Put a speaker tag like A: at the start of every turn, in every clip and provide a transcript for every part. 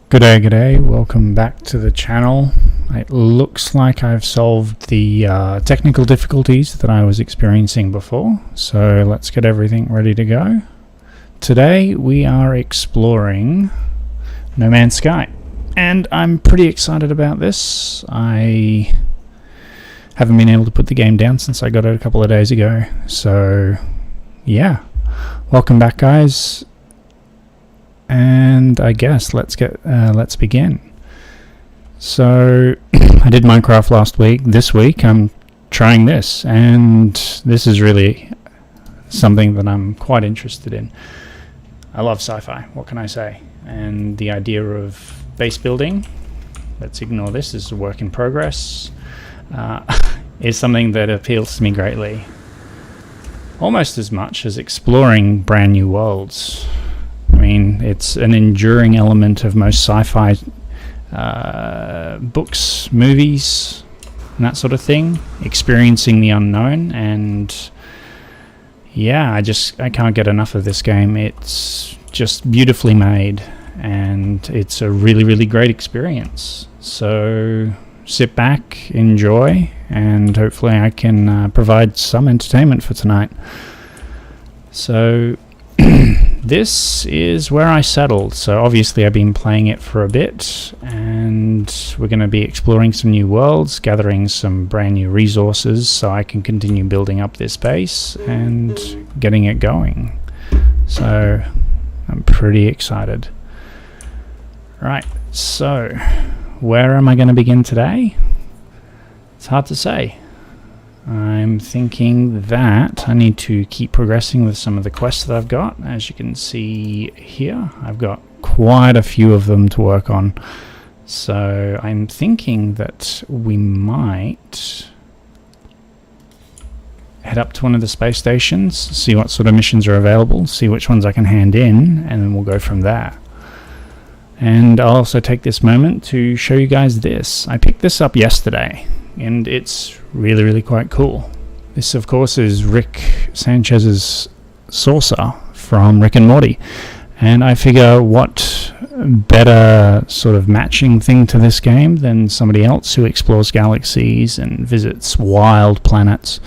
A: G'day, welcome back to the channel. It looks like I've solved the technical difficulties that I was experiencing before, so let's get everything ready to go. Today we are exploring No Man's Sky, and I'm pretty excited about this. I haven't been able to put the game down since I got it a couple of days ago, so yeah. Welcome back, guys. And I guess let's begin. So I did Minecraft last week. This week I'm trying this, and this is really something that I'm quite interested in. I love sci-fi, what can I say? And the idea of base building, let's ignore this, this is a work in progress, is something that appeals to me greatly. Almost as much as exploring brand new worlds. I mean, it's an enduring element of most sci-fi books, movies, and that sort of thing. Experiencing the unknown, and yeah, I can't get enough of this game. It's just beautifully made, and it's a really great experience. So sit back, enjoy, and hopefully I can provide some entertainment for tonight. So this is where I settled. So obviously I've been playing it for a bit, and we're going to be exploring some new worlds, gathering some brand new resources so I can continue building up this base and getting it going. So I'm pretty excited. Right, so where am I going to begin today? It's hard to say. I'm thinking that I need to keep progressing with some of the quests that I've got. As you can see here, I've got quite a few of them to work on. So I'm thinking that we might head up to one of the space stations, see what sort of missions are available, see which ones I can hand in, and then we'll go from there. And I'll also take this moment to show you guys this. I picked this up yesterday, and it's really quite cool. This, of course, is Rick Sanchez's saucer from Rick and Morty, and I figure what better sort of matching thing to this game than somebody else who explores galaxies and visits wild planets.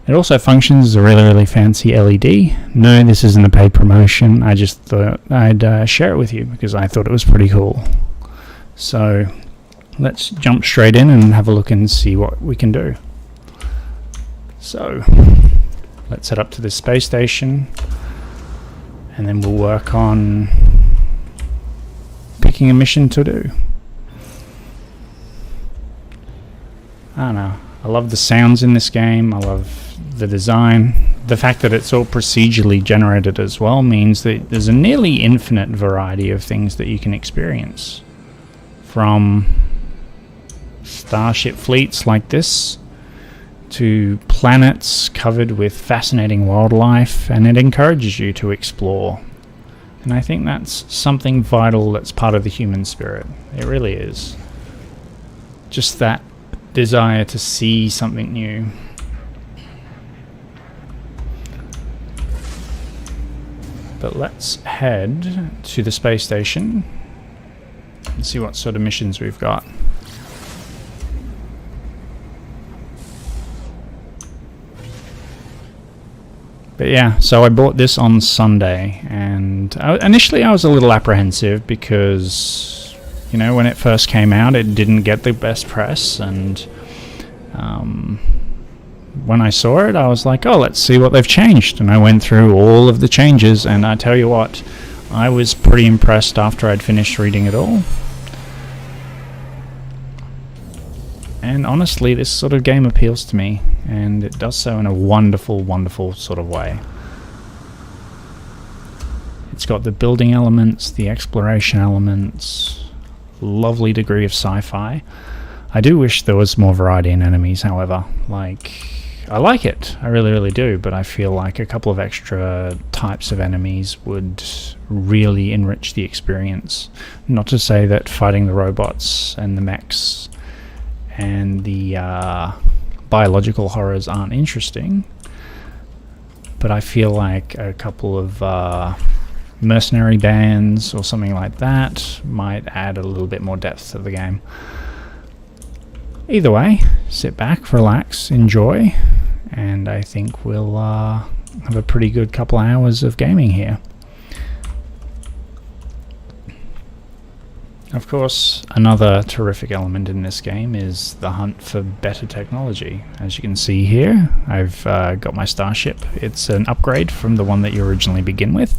A: It also functions as a really fancy LED. No, this isn't a paid promotion. I just thought I'd share it with you because I thought it was pretty cool. So let's jump straight in and have a look and see what we can do. So let's head up to this space station, and then we'll work on picking a mission to do. I don't know. I love the sounds in this game. I love the design. The fact that it's all procedurally generated as well means that there's a nearly infinite variety of things that you can experience. From starship fleets like this to planets covered with fascinating wildlife, and it encourages you to explore. And I think that's something vital that's part of the human spirit. It really is. Just that desire to see something new. But let's head to the space station and see what sort of missions we've got. But yeah, so I bought this on Sunday, and initially I was a little apprehensive because, you know, when it first came out it didn't get the best press, and when I saw it I was like, oh, let's see what they've changed, and I went through all of the changes, and I tell you what, I was pretty impressed after I'd finished reading it all. And honestly, this sort of game appeals to me, and it does so in a wonderful sort of way. It's got the building elements, the exploration elements, lovely degree of sci-fi. I do wish there was more variety in enemies, however. I like it, I really do, but I feel like a couple of extra types of enemies would really enrich the experience. Not to say that fighting the robots and the mechs and the biological horrors aren't interesting, but I feel like a couple of mercenary bands or something like that might add a little bit more depth to the game. Either way, sit back, relax, enjoy, and I think we'll have a pretty good couple hours of gaming here. Of course, another terrific element in this game is the hunt for better technology. As you can see here, I've got my starship. It's an upgrade from the one that you originally begin with.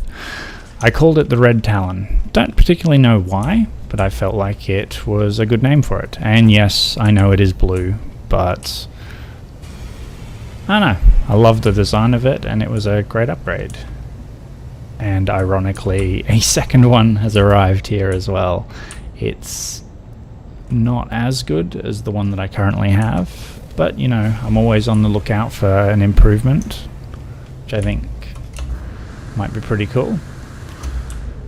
A: I called it the Red Talon. Don't particularly know why, but I felt like it was a good name for it. And yes, I know it is blue, but I don't know. I love the design of it, and it was a great upgrade. And ironically, a second one has arrived here as well. It's not as good as the one that I currently have, but you know, I'm always on the lookout for an improvement, which I think might be pretty cool.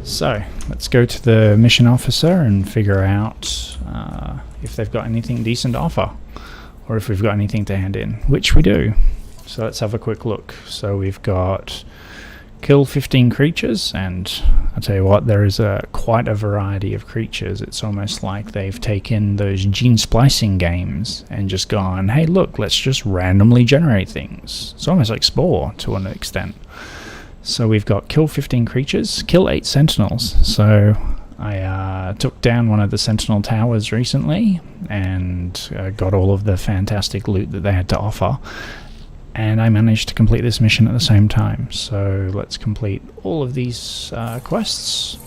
A: So let's go to the mission officer and figure out if they've got anything decent to offer, or if we've got anything to hand in, which we do. So let's have a quick look. So we've got kill 15 creatures, and I'll tell you what, there is quite a variety of creatures. It's almost like they've taken those gene splicing games and just gone, hey look, let's just randomly generate things. It's almost like Spore to an extent. So we've got kill 15 creatures, kill 8 sentinels. So I took down one of the sentinel towers recently and got all of the fantastic loot that they had to offer. And I managed to complete this mission at the same time. So let's complete all of these quests,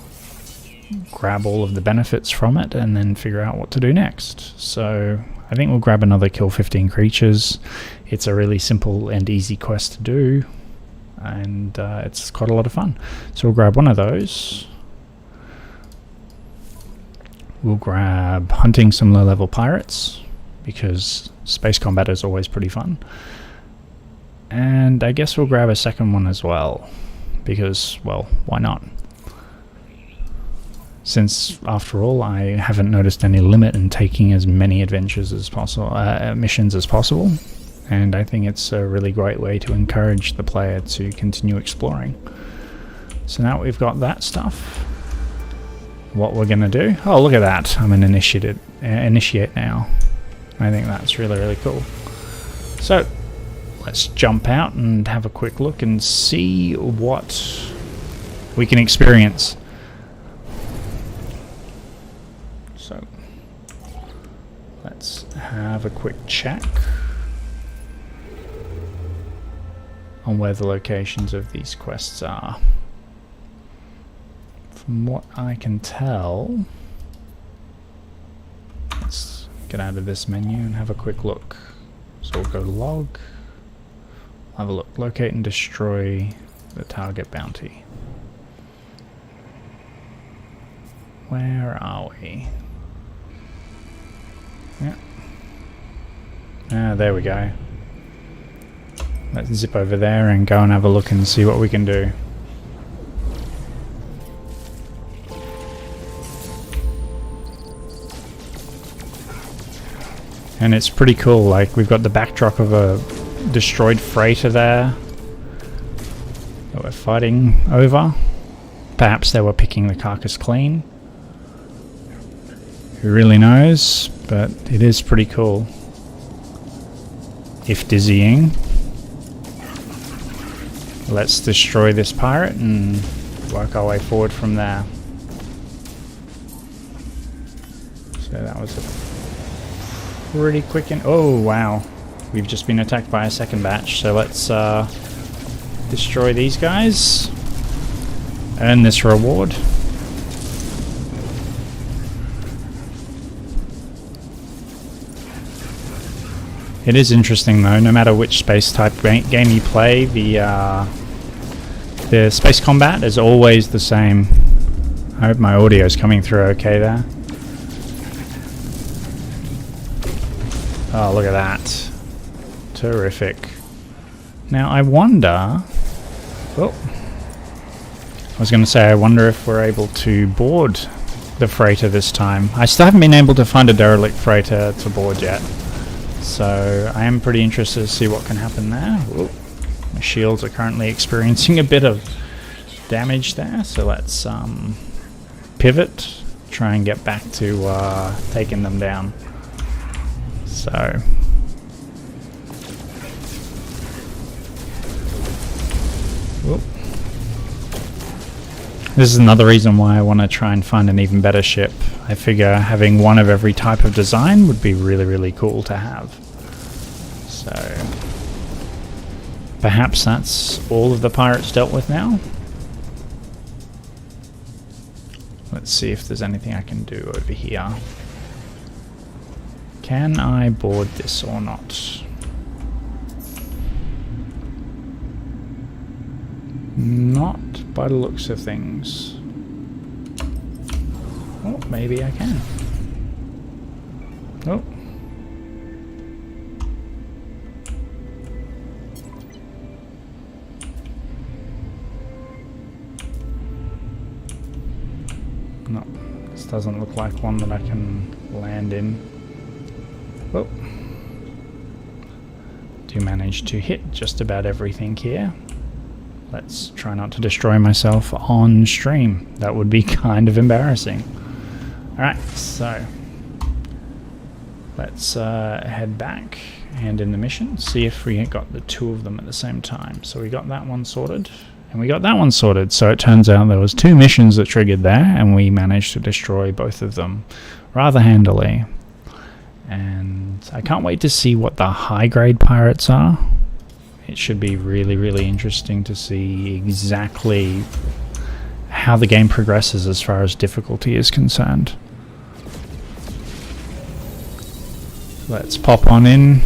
A: grab all of the benefits from it, and then figure out what to do next. So I think we'll grab another kill 15 creatures. It's a really simple and easy quest to do, and it's quite a lot of fun. So we'll grab one of those. We'll grab hunting some low-level pirates, because space combat is always pretty fun. And I guess we'll grab a second one as well, because, well, why not? Since, after all, I haven't noticed any limit in taking as many adventures as possible, missions as possible, and I think it's a really great way to encourage the player to continue exploring. So now we've got that stuff, what we're gonna do? Oh, look at that! I'm an initiate now. I think that's really, really cool. So let's jump out and have a quick look and see what we can experience. So let's have a quick check on where the locations of these quests are. From what I can tell, let's get out of this menu and have a quick look. So we'll go log. Have a look. Locate and destroy the target bounty. Where are we? Yeah. Ah, there we go. Let's zip over there and go and have a look and see what we can do. And it's pretty cool, like we've got the backdrop of a destroyed freighter there that we're fighting over. Perhaps they were picking the carcass clean. Who really knows? But it is pretty cool, if dizzying. Let's destroy this pirate and work our way forward from there. So that was a pretty quick oh wow. We've just been attacked by a second batch, so let's destroy these guys. Earn this reward. It is interesting though, no matter which space type game you play, the space combat is always the same. I hope my audio is coming through okay there. Oh, look at that. Terrific. Now I wonder... Oh. I was going to say, I wonder if we're able to board the freighter this time. I still haven't been able to find a derelict freighter to board yet. So I am pretty interested to see what can happen there. Whoa. My shields are currently experiencing a bit of damage there, so let's pivot, try and get back to taking them down. So whoop. This is another reason why I want to try and find an even better ship. I figure having one of every type of design would be really, really cool to have. So perhaps that's all of the pirates dealt with now. Let's see if there's anything I can do over here. Can I board this or not? Not by the looks of things. Oh, maybe I can. Oh. No, this doesn't look like one that I can land in. Oh. Do manage to hit just about everything here. Let's try not to destroy myself on stream. That would be kind of embarrassing. Alright, so let's head back and in the mission, see if we got the two of them at the same time. So we got that one sorted, and we got that one sorted. So it turns out there was two missions that triggered there, and we managed to destroy both of them rather handily. And I can't wait to see what the high-grade pirates are. It should be really, really interesting to see exactly how the game progresses as far as difficulty is concerned. Let's pop on in,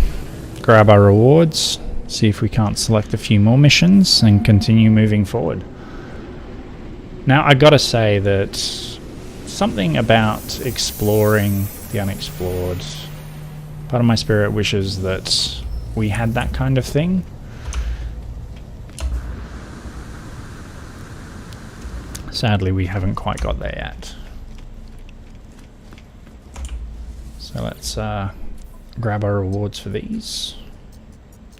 A: grab our rewards, see if we can't select a few more missions and continue moving forward. Now, I gotta say that something about exploring the unexplored, part of my spirit wishes that we had that kind of thing. Sadly, we haven't quite got there yet. So let's grab our rewards for these,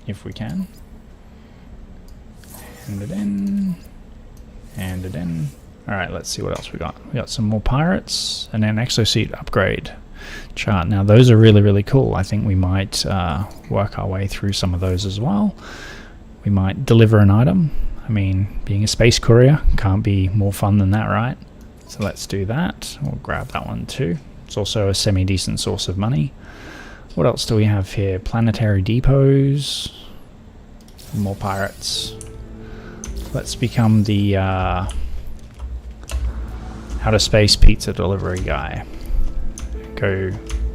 A: if we can. Hand it in. Hand it in. Alright, let's see what else we got. We got some more pirates, and an exosuit upgrade chart. Now those are really, really cool. I think we might work our way through some of those as well. We might deliver an item. I mean, being a space courier can't be more fun than that, right? So let's do that. We'll grab that one too. It's also a semi-decent source of money. What else do we have here? Planetary depots. More pirates. Let's become the outer space pizza delivery guy. Go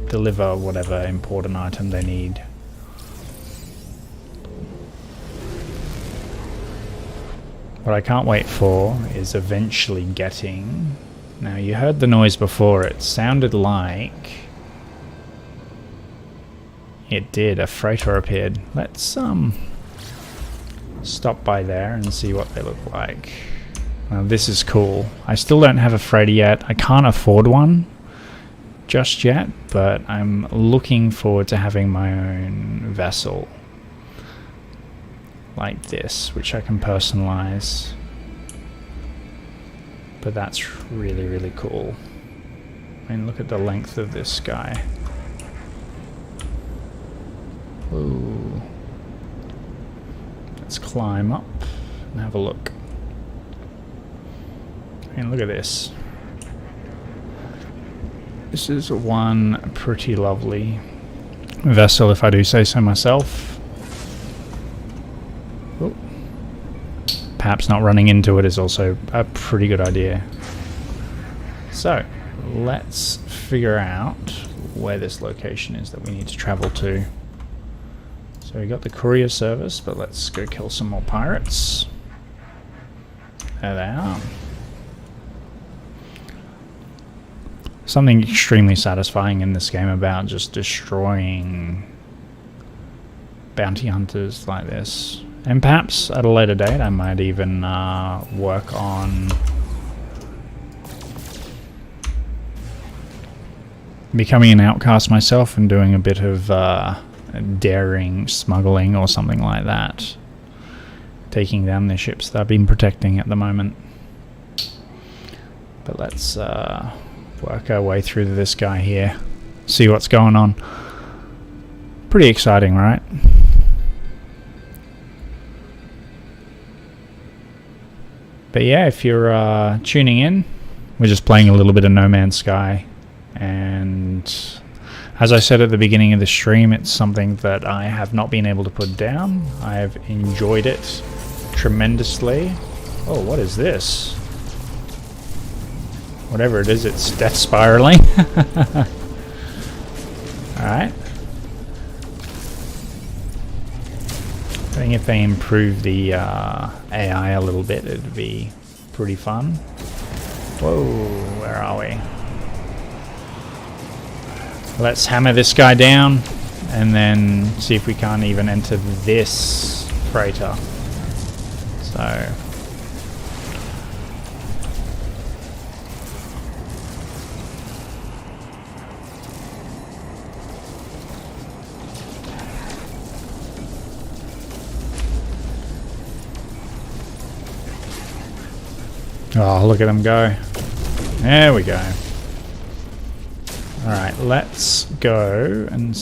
A: deliver whatever important item they need. What I can't wait for is eventually getting... Now, you heard the noise before. It sounded like... It did. A freighter appeared. Let's stop by there and see what they look like. Now, this is cool. I still don't have a freighter yet. I can't afford one just yet, but I'm looking forward to having my own vessel. Like this, which I can personalize. But that's really, really cool. I mean, look at the length of this guy. Ooh. Let's climb up and have a look. And look at this. This is one pretty lovely vessel, if I do say so myself. Oh. Perhaps not running into it is also a pretty good idea. So, let's figure out where this location is that we need to travel to. So we got the courier service, but let's go kill some more pirates. There they are. Something extremely satisfying in this game about just destroying bounty hunters like this. And perhaps at a later date I might even work on becoming an outcast myself and doing a bit of daring smuggling or something like that. Taking down the ships that I've been protecting at the moment. But let's work our way through this guy here. See what's going on. Pretty exciting, right? But yeah, if you're tuning in, we're just playing a little bit of No Man's Sky. And as I said at the beginning of the stream, it's something that I have not been able to put down. I have enjoyed it tremendously. Oh, what is this? Whatever it is, it's death spiraling. Alright. I think if they improve the AI a little bit, it'd be pretty fun. Whoa, where are we? Let's hammer this guy down and then see if we can't even enter this freighter. So oh, look at them go. There we go. Alright, let's go and...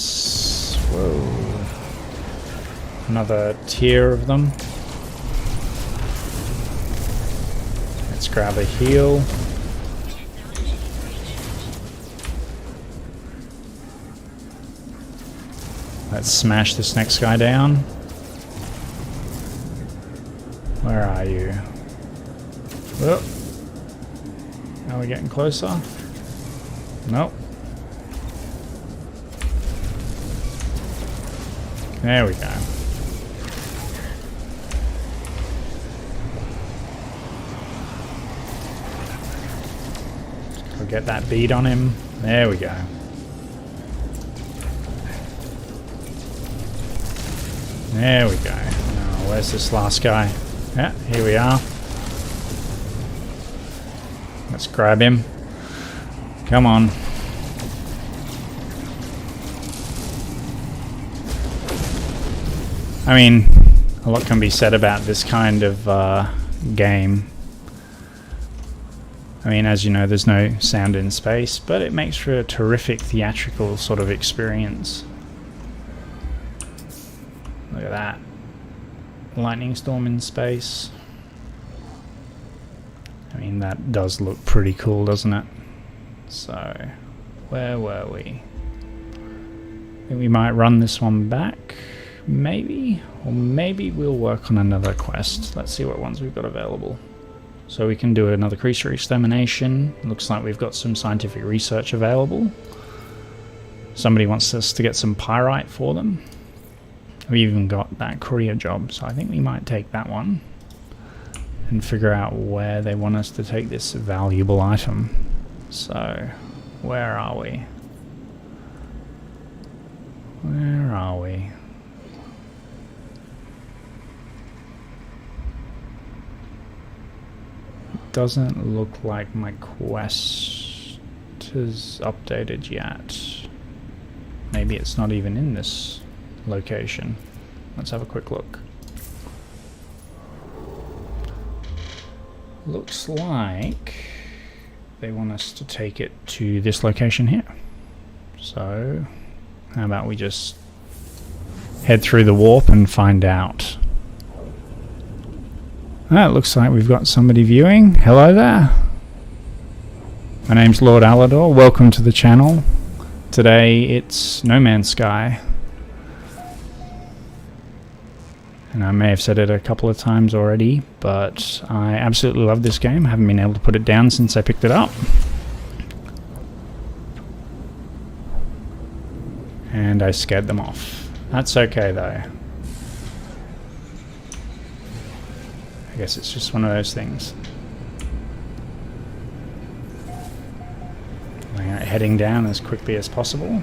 A: whoa. Another tier of them. Let's grab a heal. Let's smash this next guy down. Where are you? Oh. Are we getting closer? Nope. There we go. We'll get that bead on him. There we go. There we go. Now, where's this last guy? Yeah, here we are. Let's grab him. Come on. I mean, a lot can be said about this kind of game. I mean, as you know, there's no sound in space, but it makes for a terrific theatrical sort of experience. Look at that. Lightning storm in space. I mean, that does look pretty cool, doesn't it? So, where were we? I think we might run this one back, maybe? Or maybe we'll work on another quest. Let's see what ones we've got available. So we can do another creature extermination. Looks like we've got some scientific research available. Somebody wants us to get some pyrite for them. We even got that courier job, so I think we might take that one and figure out where they want us to take this valuable item. So, where are we? Where are we? Doesn't look like my quest is updated yet. Maybe it's not even in this location. Let's have a quick look. Looks like they want us to take it to this location here. So how about we just head through the warp and find out. It looks like we've got somebody viewing. Hello there. My name's Lord Alador. Welcome to the channel. Today it's No Man's Sky. And I may have said it a couple of times already, but I absolutely love this game. I haven't been able to put it down since I picked it up. And I scared them off. That's okay though. I guess it's just one of those things. Heading down as quickly as possible.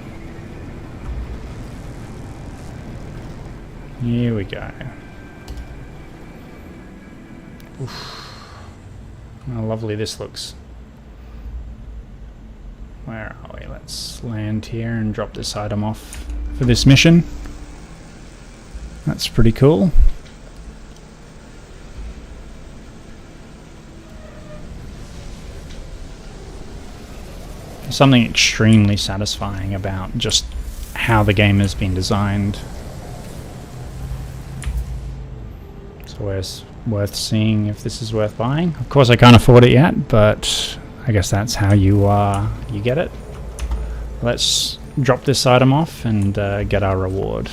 A: Here we go. Oof. How lovely this looks. Where are we? Let's land here and drop this item off for this mission. That's pretty cool. something extremely satisfying about just how the game has been designed. So it's worth seeing if this is worth buying. Of course I can't afford it yet, but I guess that's how you get it. Let's drop this item off and get our reward.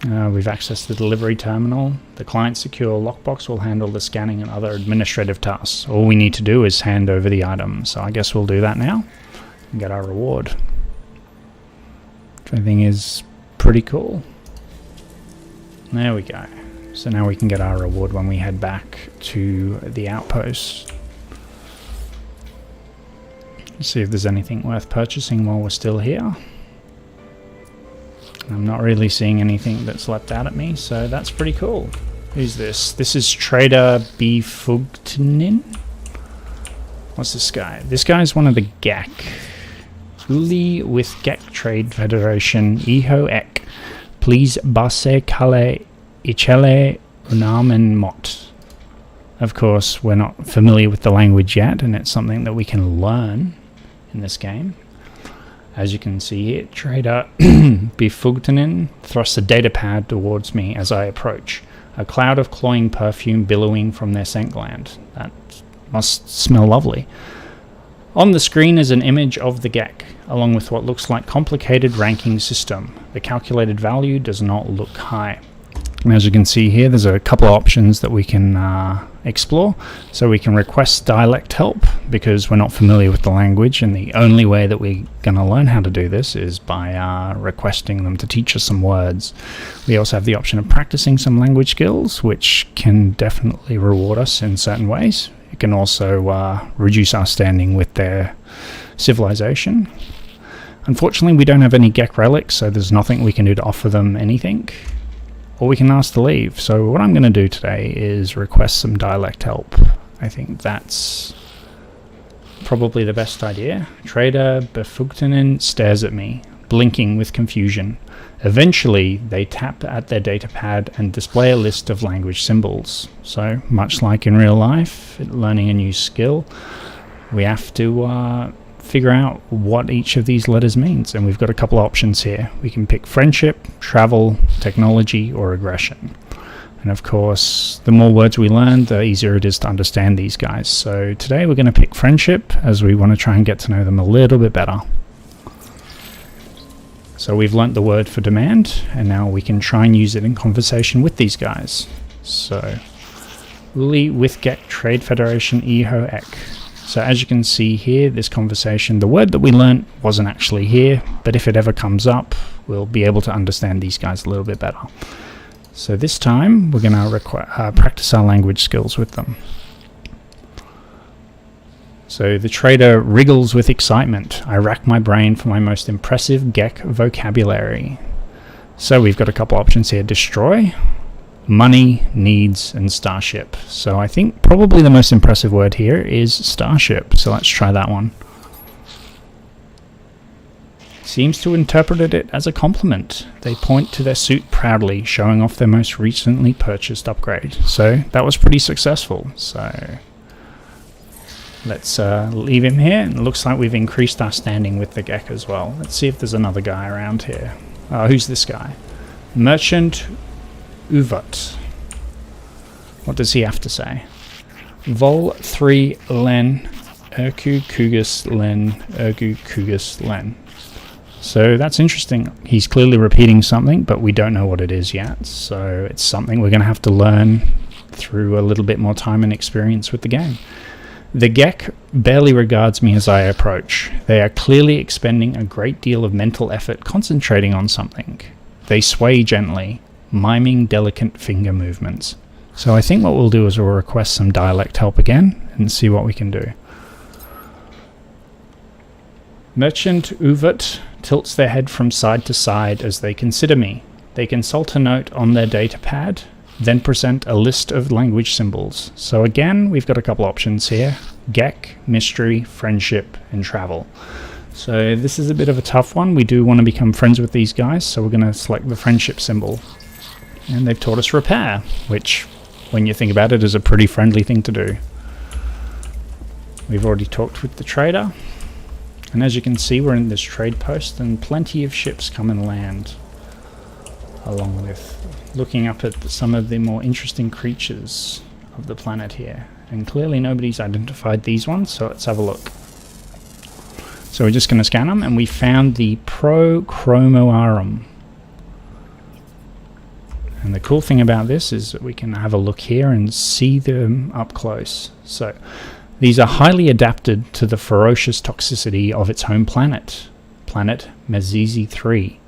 A: We've accessed the delivery terminal. The client secure lockbox will handle the scanning and other administrative tasks. All we need to do is hand over the item. So I guess we'll do that now and get our reward. Which I think is pretty cool. There we go. So now we can get our reward when we head back to the outpost. Let's see if there's anything worth purchasing while we're still here. I'm not really seeing anything that's leapt out at me, so that's pretty cool. Who's this? This is Trader Befugtnin. What's this guy? This guy's one of the GEC. Uli with GEC Trade Federation Iho Ek. Please basse kale ichele unamen mot. Of course, we're not familiar with the language yet, and it's something that we can learn in this game. As you can see here, Trader Befugtnin thrusts a data pad towards me as I approach. A cloud of cloying perfume billowing from their scent gland. That must smell lovely. On the screen is an image of the GEC, along with what looks like complicated ranking system. The calculated value does not look high. And as you can see here, there's a couple of options that we can explore. So we can request dialect help because we're not familiar with the language, and the only way that we're going to learn how to do this is by requesting them to teach us some words. We also have the option of practicing some language skills, which can definitely reward us in certain ways. It can also reduce our standing with their civilization. Unfortunately, we don't have any GEC relics, so there's nothing we can do to offer them anything. Or we can ask to leave. So what I'm going to do today is request some dialect help. I think that's probably the best idea. Trader Befugtnin stares at me, blinking with confusion. Eventually, they tap at their datapad and display a list of language symbols. So, much like in real life, learning a new skill, we have to figure out what each of these letters means, and we've got a couple of options here. We can pick friendship, travel, technology, or aggression. And of course, the more words we learn, the easier it is to understand these guys. So today we're going to pick friendship, as we want to try and get to know them a little bit better. So we've learnt the word for demand, and now we can try and use it in conversation with these guys. So, Uli with GEC Trade Federation Iho Ek. So as you can see here, this conversation, the word that we learnt wasn't actually here, but if it ever comes up, we'll be able to understand these guys a little bit better. So this time, we're going to practice our language skills with them. So the trader wriggles with excitement. I rack my brain for my most impressive GEC vocabulary. So we've got a couple options here. Destroy, money, needs, and starship. So I think probably the most impressive word here is starship. So let's try that one. Seems to interpret it as a compliment. They point to their suit proudly, showing off their most recently purchased upgrade. So that was pretty successful. So let's leave him here. It looks like we've increased our standing with the GEC as well. Let's see if there's another guy around here. Who's this guy? Merchant Uvat. What does he have to say? Vol 3 len ergu kugus len ergu kugus len. So that's interesting. He's clearly repeating something, but we don't know what it is yet. So it's something we're going to have to learn through a little bit more time and experience with the game. The GEC barely regards me as I approach. They are clearly expending a great deal of mental effort concentrating on something. They sway gently, miming delicate finger movements. So I think what we'll do is we'll request some dialect help again and see what we can do. Merchant Uvat tilts their head from side to side as they consider me. They consult a note on their data pad, then present a list of language symbols. So again, we've got a couple options here. GEC, mystery, friendship, and travel. So this is a bit of a tough one. We do want to become friends with these guys, so we're going to select the friendship symbol. And they've taught us repair, which, when you think about it, is a pretty friendly thing to do. We've already talked with the trader, and as you can see, we're in this trade post, and plenty of ships come and land, along with looking up at some of the more interesting creatures of the planet here. And clearly nobody's identified these ones, so let's have a look. So we're just going to scan them, and we found the Prochromoarum. And the cool thing about this is that we can have a look here and see them up close. So these are highly adapted to the ferocious toxicity of its home planet, planet Mezizi 3.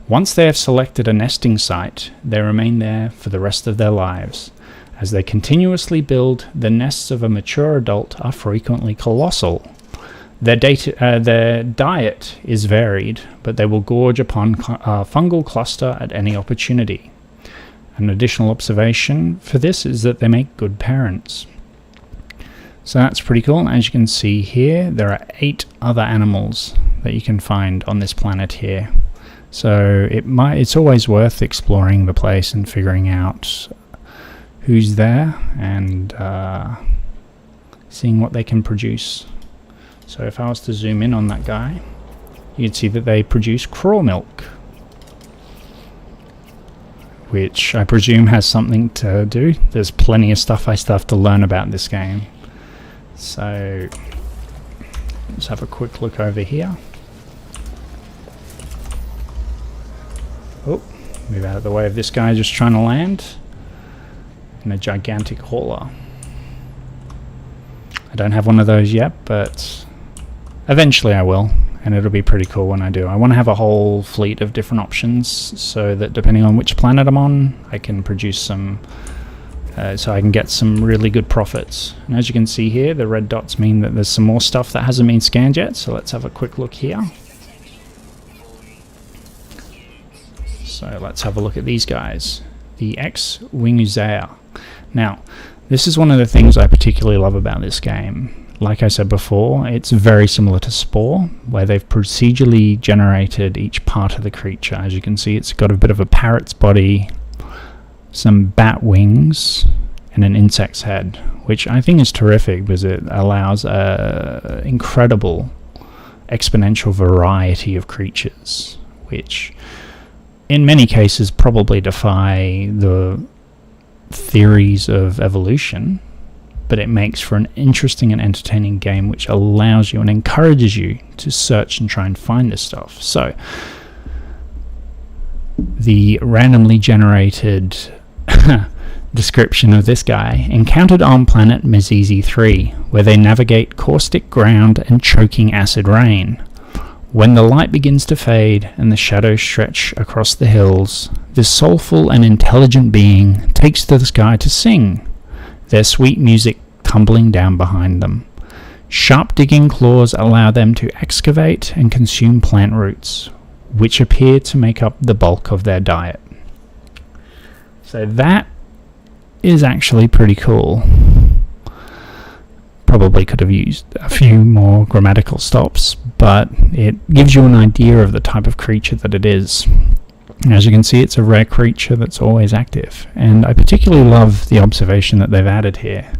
A: Once they have selected a nesting site, they remain there for the rest of their lives. As they continuously build, the nests of a mature adult are frequently colossal. Their diet is varied, but they will gorge upon a fungal cluster at any opportunity. An additional observation for this is that they make good parents. So that's pretty cool. As you can see here, there are 8 other animals that you can find on this planet here. So it's always worth exploring the place and figuring out who's there and seeing what they can produce. So if I was to zoom in on that guy, you'd see that they produce craw milk, which I presume has something to do. There's plenty of stuff I still have to learn about this game. So let's have a quick look over here. Oh, move out of the way of this guy just trying to land in a gigantic hauler. I don't have one of those yet, but eventually I will, and it'll be pretty cool when I do. I want to have a whole fleet of different options so that depending on which planet I'm on, I can produce some, so I can get some really good profits. And as you can see here, the red dots mean that there's some more stuff that hasn't been scanned yet, so let's have a quick look here. So let's have a look at these guys. The X-Winguzea. Now, this is one of the things I particularly love about this game. Like I said before, it's very similar to Spore, where they've procedurally generated each part of the creature. As you can see, it's got a bit of a parrot's body, some bat wings, and an insect's head, which I think is terrific because it allows an incredible exponential variety of creatures, which in many cases probably defy the theories of evolution, but it makes for an interesting and entertaining game which allows you and encourages you to search and try and find this stuff. So the randomly generated description of this guy: encountered on planet Mezizi 3, where they navigate caustic ground and choking acid rain. When the light begins to fade and the shadows stretch across the hills, this soulful and intelligent being takes to the sky to sing, their sweet music tumbling down behind them. Sharp digging claws allow them to excavate and consume plant roots, which appear to make up the bulk of their diet. So that is actually pretty cool. Probably could have used a few more grammatical stops, but it gives you an idea of the type of creature that it is. As you can see, it's a rare creature that's always active, and I particularly love the observation that they've added here.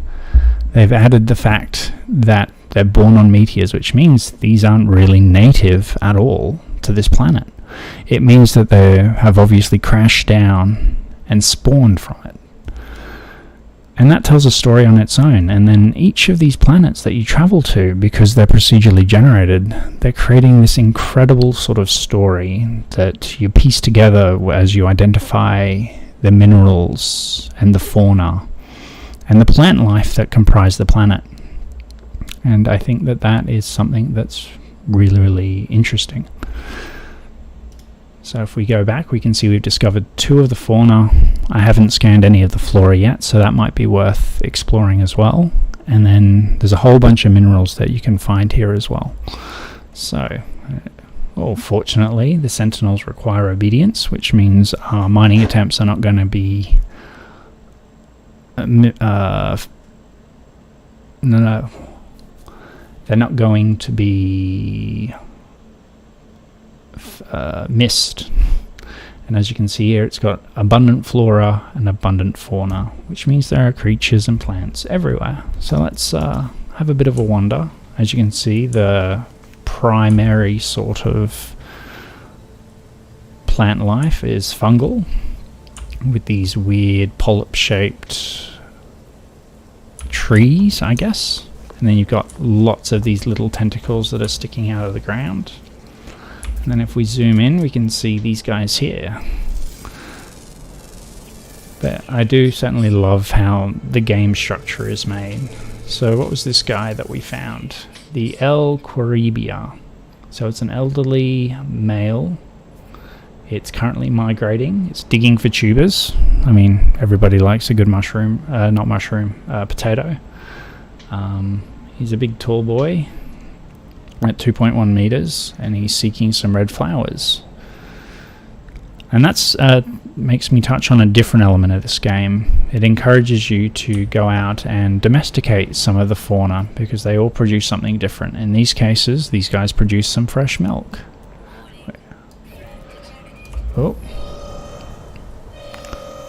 A: They've added the fact that they're born on meteors, which means these aren't really native at all to this planet. It means that they have obviously crashed down and spawned from it. And that tells a story on its own. And then each of these planets that you travel to, because they're procedurally generated, they're creating this incredible sort of story that you piece together as you identify the minerals and the fauna and the plant life that comprise the planet. And I think that that is something that's really, really interesting. So if we go back, we can see we've discovered 2 of the fauna. I haven't scanned any of the flora yet, so that might be worth exploring as well. And then there's a whole bunch of minerals that you can find here as well. So, fortunately, the sentinels require obedience, which means our mining attempts are not going to be... they're not going to be missed. And as you can see here, it's got abundant flora and abundant fauna, which means there are creatures and plants everywhere. So let's have have a bit of a wander. As you can see, the primary sort of plant life is fungal, with these weird polyp-shaped trees, I guess. And then you've got lots of these little tentacles that are sticking out of the ground. And then if we zoom in, we can see these guys here. But I do certainly love how the game structure is made. So what was this guy that we found? The L. Quaribia. So it's an elderly male. It's currently migrating. It's digging for tubers. I mean, everybody likes a good mushroom, potato. He's a big tall boy at 2.1 meters, and he's seeking some red flowers. And that's makes me touch on a different element of this game. It encourages you to go out and domesticate some of the fauna, because they all produce something different. In these cases, these guys produce some fresh milk. Oh.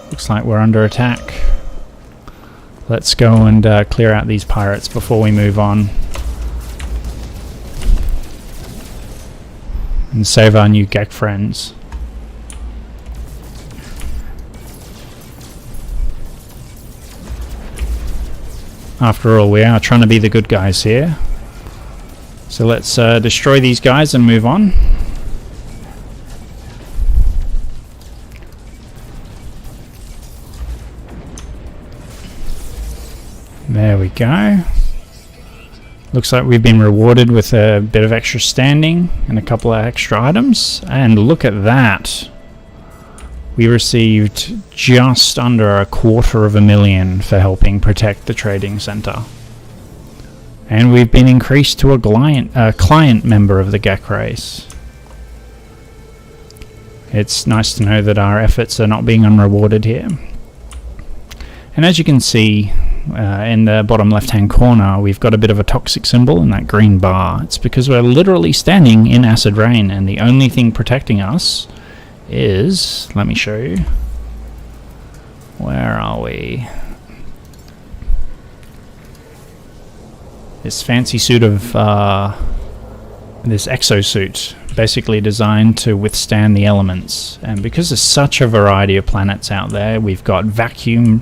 A: Looks like we're under attack. Let's go and clear out these pirates before we move on. And save our new Gek friends. After all, we are trying to be the good guys here. So let's destroy these guys and move on. There we go. Looks like we've been rewarded with a bit of extra standing and a couple of extra items. And look at that. We received just under $250,000 for helping protect the trading center. And we've been increased to a client member of the Gek race. It's nice to know that our efforts are not being unrewarded here. And as you can see, in the bottom left hand corner, we've got a bit of a toxic symbol in that green bar. It's because we're literally standing in acid rain, and the only thing protecting us is, let me show you, where are we? This fancy suit of this exosuit, basically designed to withstand the elements. And because there's such a variety of planets out there, we've got vacuum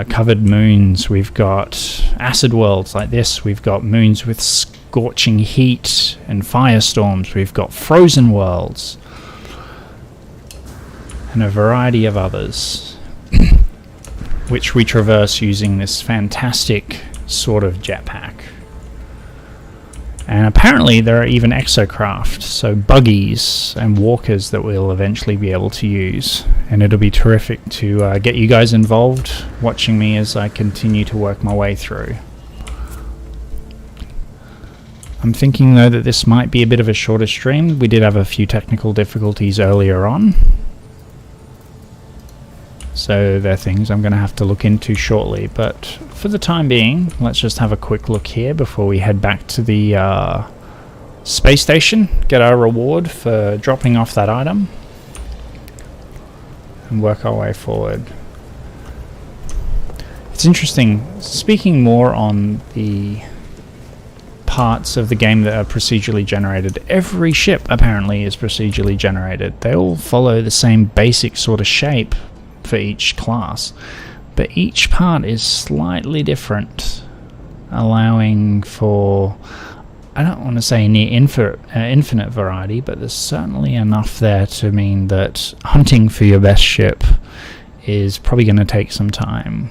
A: covered moons, we've got acid worlds like this, we've got moons with scorching heat and firestorms, we've got frozen worlds, and a variety of others, which we traverse using this fantastic sort of jetpack. And apparently there are even exocraft, so buggies and walkers that we'll eventually be able to use. And it'll be terrific to get you guys involved, watching me as I continue to work my way through. I'm thinking though that this might be a bit of a shorter stream. We did have a few technical difficulties earlier on, so they're things I'm going to have to look into shortly. But for the time being, let's just have a quick look here before we head back to the space station, get our reward for dropping off that item, and work our way forward. It's interesting, speaking more on the parts of the game that are procedurally generated, every ship apparently is procedurally generated. They all follow the same basic sort of shape for each class, but each part is slightly different, allowing for, I don't want to say near infinite variety, but there's certainly enough there to mean that hunting for your best ship is probably going to take some time.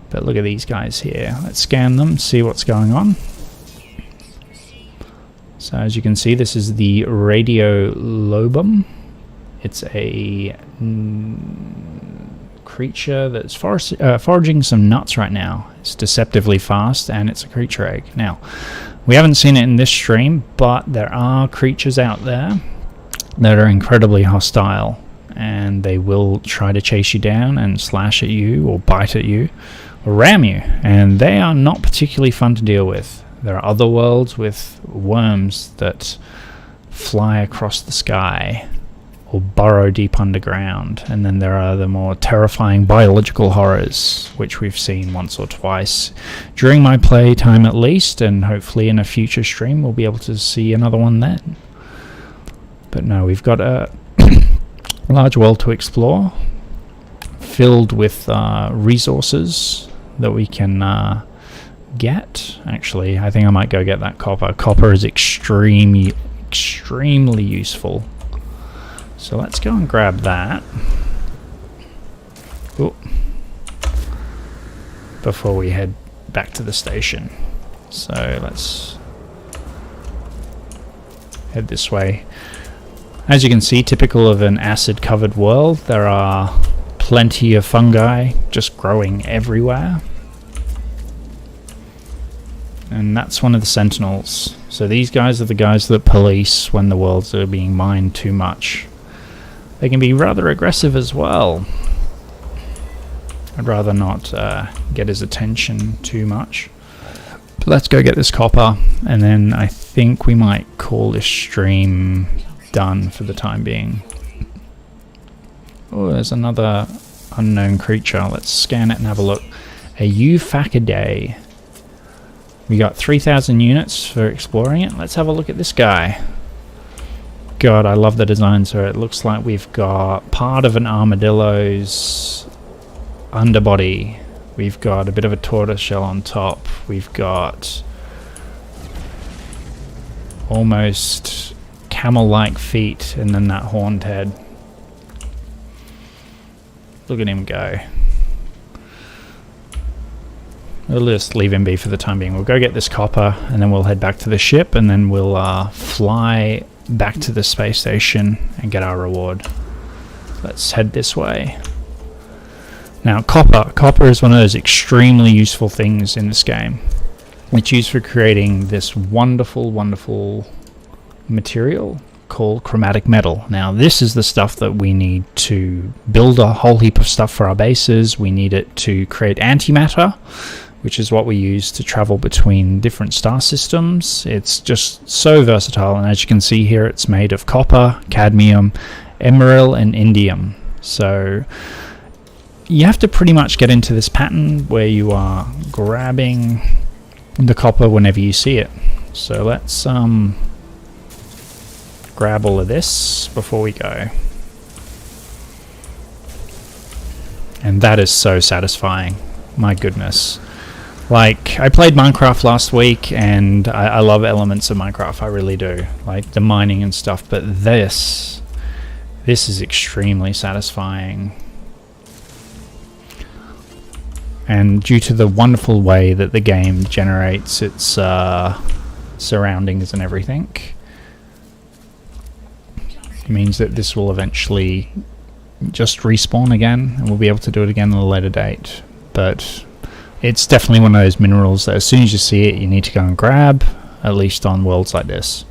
A: But look at these guys here. Let's scan them, see what's going on. So as you can see, this is the Radiolobum. It's a creature that's foraging some nuts right now. It's deceptively fast, and it's a creature egg. Now, we haven't seen it in this stream, but there are creatures out there that are incredibly hostile, and they will try to chase you down and slash at you or bite at you or ram you, and they are not particularly fun to deal with. There are other worlds with worms that fly across the sky, or burrow deep underground. And then there are the more terrifying biological horrors, which we've seen once or twice during my playtime at least, and hopefully in a future stream we'll be able to see another one then. But no, we've got a large world to explore, filled with resources that we can get. Actually, I think I might go get that copper. Copper is extremely useful. So let's go and grab that. Ooh. Before we head back to the station. So let's head this way. As you can see, typical of an acid-covered world, there are plenty of fungi just growing everywhere. And that's one of the sentinels. So these guys are the guys that police when the worlds are being mined too much. They can be rather aggressive as well. I'd rather not get his attention too much. But let's go get this copper, and then I think we might call this stream done for the time being. Oh, there's another unknown creature. Let's scan it and have a look. A Euphaccidae. We got 3,000 units for exploring it. Let's have a look at this guy. God, I love the design. So it looks like we've got part of an armadillo's underbody. We've got a bit of a tortoise shell on top. We've got almost camel-like feet, and then that horned head. Look at him go. We'll just leave him be for the time being. We'll go get this copper, and then we'll head back to the ship, and then we'll fly back to the space station and get our reward. Let's head this way. Now, copper is one of those extremely useful things in this game. It's used for creating this wonderful material called chromatic metal. Now, this is the stuff that we need to build a whole heap of stuff for our bases. We need it to create antimatter, which is what we use to travel between different star systems. It's just so versatile, and as you can see here, it's made of copper, cadmium, emerald, and indium. So you have to pretty much get into this pattern where you are grabbing the copper whenever you see it. So let's grab all of this before we go. And that is so satisfying. My goodness. Like, I played Minecraft last week, and I love elements of Minecraft, I really do. Like the mining and stuff, but this is extremely satisfying. And due to the wonderful way that the game generates its surroundings and everything, it means that this will eventually just respawn again, and we'll be able to do it again at a later date. But it's definitely one of those minerals that as soon as you see it, you need to go and grab, at least on worlds like this.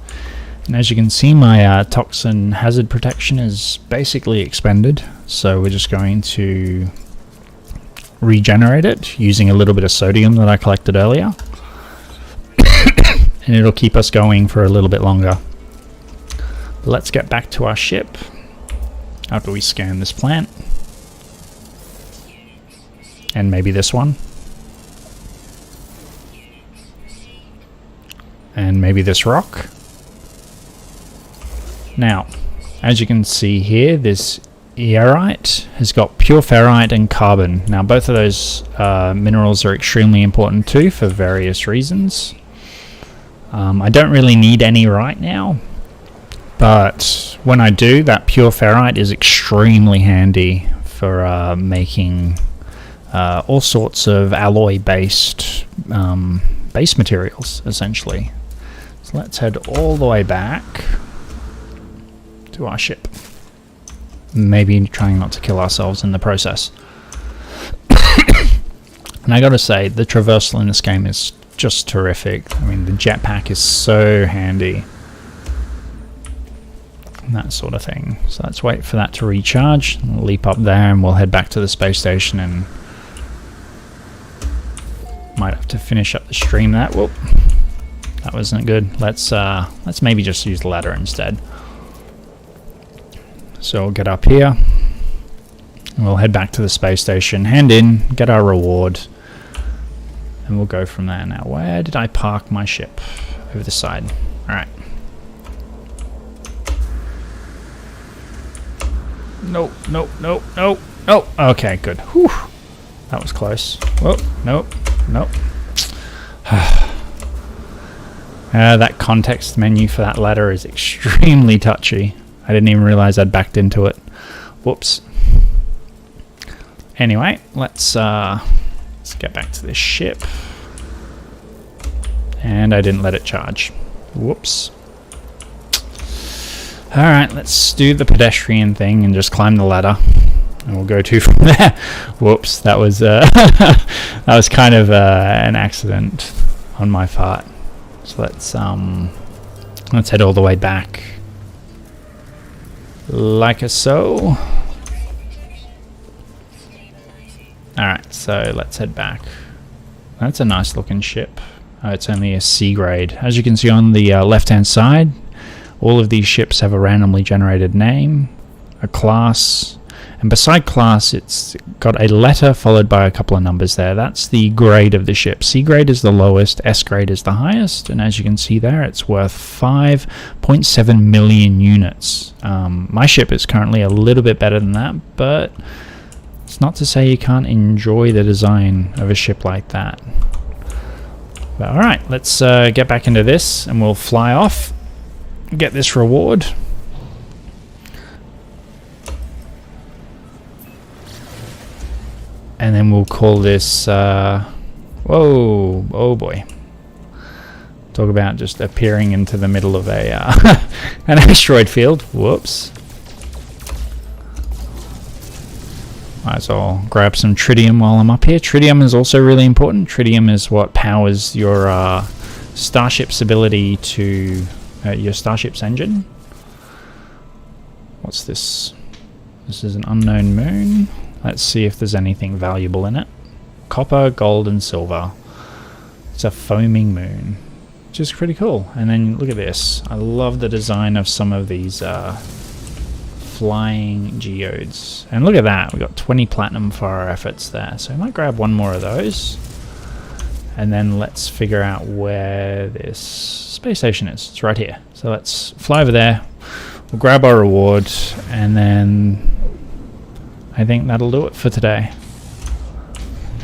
A: And as you can see, my toxin hazard protection is basically expended, so we're just going to regenerate it using a little bit of sodium that I collected earlier. And it'll keep us going for a little bit longer. But let's get back to our ship after we scan this plant. And maybe this one. And maybe this rock. Now, as you can see here, this Aerite has got pure ferrite and carbon. Now, both of those minerals are extremely important too for various reasons. I don't really need any right now, but when I do, that pure ferrite is extremely handy for making all sorts of alloy-based base materials, essentially. So let's head all the way back to our ship. Maybe trying not to kill ourselves in the process. And I gotta say, the traversal in this game is just terrific. I mean, the jetpack is so handy. And that sort of thing. So let's wait for that to recharge. We'll leap up there and we'll head back to the space station, and might have to finish up the stream that. Whoop. That wasn't good. Let's maybe just use the ladder instead. So we'll get up here. And we'll head back to the space station, hand in, get our reward, and we'll go from there. Now, where did I park my ship? Over the side. Alright. Nope, nope, nope, nope, nope. Okay, good. Whew. That was close. Whoa, nope, nope. That context menu for that ladder is extremely touchy. I didn't even realize I'd backed into it. Whoops. Anyway, let's get back to this ship. And I didn't let it charge. Whoops. Alright, let's do the pedestrian thing and just climb the ladder. And we'll go to from there. Whoops, that was that was kind of an accident on my part. So let's head all the way back. Like so. Alright, so let's head back. That's a nice looking ship. It's only a C grade. As you can see on the left hand side, all of these ships have a randomly generated name, a class, and beside class it's got a letter followed by a couple of numbers there. That's the grade of the ship. C grade is the lowest, S grade is the highest, and as you can see there, it's worth 5.7 million units. My ship is currently a little bit better than that, but it's not to say you can't enjoy the design of a ship like that. But alright, let's get back into this and we'll fly off, get this reward. And then we'll call this, whoa, oh boy. Talk about just appearing into the middle of a an asteroid field. Whoops. Might as well grab some tritium while I'm up here. Tritium is also really important. Tritium is what powers your starship's ability to your starship's engine. What's this? This is an unknown moon. Let's see if there's anything valuable in it. Copper, gold, and silver. It's a foaming moon, which is pretty cool. And then look at this. I love the design of some of these flying geodes. And look at that. We got 20 platinum for our efforts there. So I might grab one more of those. And then let's figure out where this space station is. It's right here. So let's fly over there. We'll grab our reward. And then I think that'll do it for today.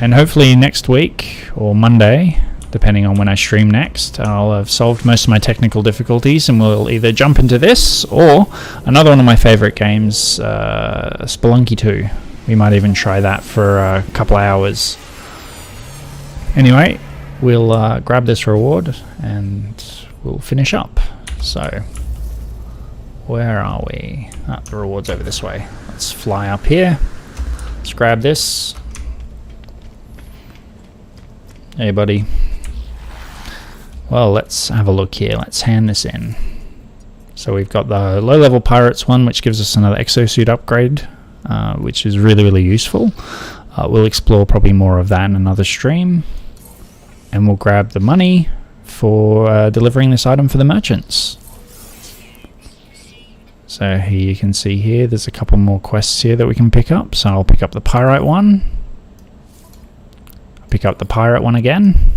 A: And hopefully next week or Monday, depending on when I stream next, I'll have solved most of my technical difficulties and we'll either jump into this or another one of my favorite games, Spelunky 2. We might even try that for a couple of hours. Anyway, we'll grab this reward and we'll finish up. So, where are we? The reward's over this way. Let's fly up here. Let's grab this. Hey, buddy. Well, let's have a look here. Let's hand this in. So we've got the low-level pirates one, which gives us another exosuit upgrade, which is really, really useful. We'll explore probably more of that in another stream. And we'll grab the money for delivering this item for the merchants. So here you can see here, there's a couple more quests here that we can pick up. So I'll pick up the pyrite one. Pick up the pirate one again.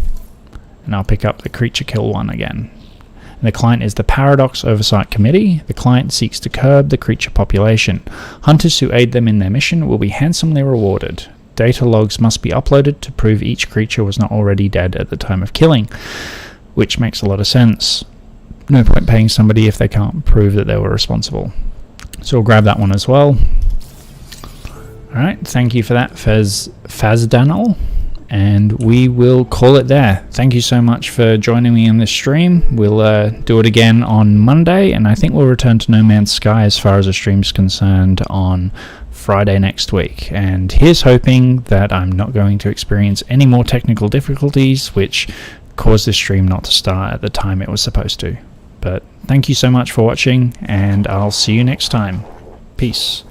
A: And I'll pick up the creature kill one again. And the client is the Paradox Oversight Committee. The client seeks to curb the creature population. Hunters who aid them in their mission will be handsomely rewarded. Data logs must be uploaded to prove each creature was not already dead at the time of killing, which makes a lot of sense. No point paying somebody if they can't prove that they were responsible. So we'll grab that one as well. Alright, thank you for that, Fazdanal. And we will call it there. Thank you so much for joining me in this stream. We'll do it again on Monday, and I think we'll return to No Man's Sky as far as the stream's concerned on Friday next week. And here's hoping that I'm not going to experience any more technical difficulties which caused this stream not to start at the time it was supposed to. But thank you so much for watching, and I'll see you next time. Peace.